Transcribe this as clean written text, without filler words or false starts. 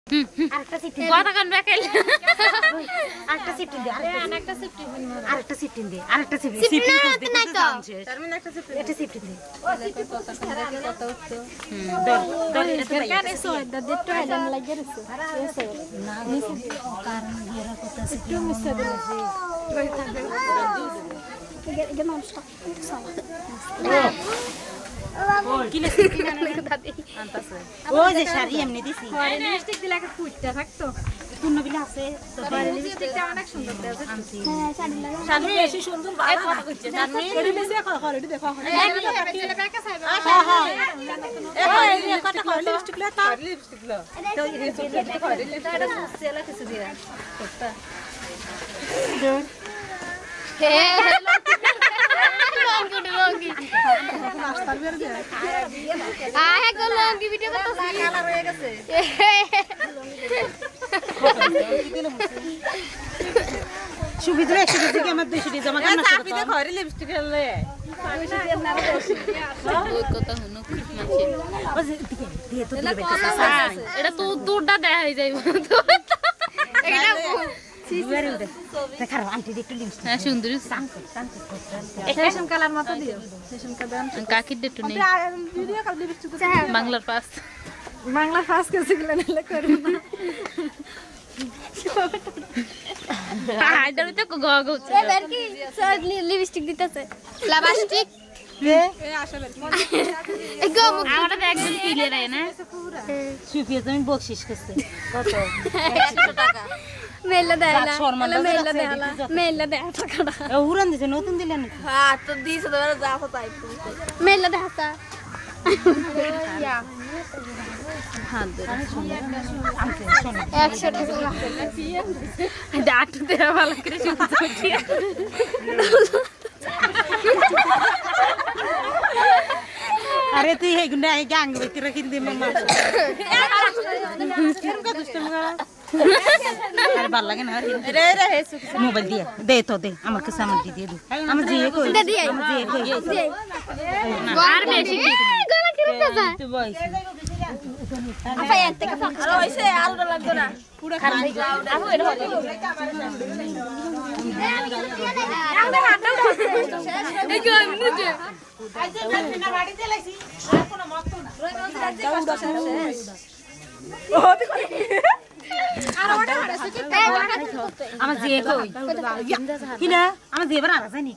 আরেকটা সিফটিন কথা কান রাখাইল আরেকটা সিফটিন দে আরেকটা সিফটিন আরেকটা সিফটিন দে আরেকটা সিফটিন দে নাই তো তার মানে একটা সিফটিন এটা সিফটিন দে ও সিফটিন কত উঠতো দর এটা তো কানে সোয় দা দিটো আইলাম লাগে রসো এসো না কারণ এরা কত সিফটিন মিস দে বই থাকবে এটা মানুষ সালা কিলে সিফটিন আনলে দাদি আনতাছে ও যে শাড়ি এমনি দিছি আরে লিপস্টিক দিলে একটা ফুটটা থাকতো পূর্ণ বিলা আছে তো লিপস্টিকটা অনেক সুন্দর দেয় আনছি হ্যাঁ শাড়ি লাগা শাড়ি বেশি সুন্দর ভালো কথা কইছে জানি এর বেশি খরটি দেখো এটা ব্যাকে চাইবা হ্যাঁ হ্যাঁ এই কথা কর লিপস্টিক লা তা লিপস্টিক লা তো লিপস্টিক কর লিপস্টিক এটা সেলা কিছু দিরা তোটা দূর হে লঙ্গি নাস্তার বের দে আয় গো লঙ্গি ভিডিও করতে কালার হয়ে গেছে সুবিধা একটু দিকে আমার 200 টাকা জমা করনা চাপি দে ঘরে লিপস্টিক লয়ে 200 টাকা না বহুত কথা হনো মানছে বাস দিকে দিয়ে তো দিবে এটা তো দুটা দেখাই যাইবো তো এটা সিভারে দে দেখা আন্টি একটু লিপস্টিক হ্যাঁ সুন্দরী ফ্যাশন কালার মত দিও ফ্যাশন কালার কাকির দে টুনি ভিডিও কল লিপস্টিক বাংলার পাস কেসে গেল না করব না আইডার তো গগ হচ্ছে এবার কি সব লিপস্টিক দিতেছে লাবাস্টিক এ আসলে এগো আমারটা একদম ক্লিয়ার আয় না সুফিয়া তুমি বকশিশ করতে কত 100 টাকা মেলা দেলা মেলা দেয়া টাকাটা উড়ান দিছে নতুন দিলেন হ্যাঁ তো দিছে তো যা তাই মেলা দেখাতা ইয়া হ্যাঁ 100 টাকা ডাট দেয়া ভালো করে শুনছি अरे तू हे गुंडा हे गँग व्यक्ती रखीन दे मम्मा अरे बाल लगे ना रे रे हे मोबाइल दिया दे तो दे আমার কাছে আমার দি দিয়ে আমার জিয়ে কই দে দিয়ে আমার জিয়ে কই আর বেশি গলা কি রে যা তুই বইস আপা এত কা ফাঁকা আর ওইসে আলুটা লাগতো না পুরো খালি আপু এটা হবে আমরা হাঁটা এই কি এমনি যে আইছে না বাড়ি চালাইছি আর কোন মত না ও দি করে আর ওটা আমার জিয়ে কই কিনা আমার জিয়ে বড় আছে নি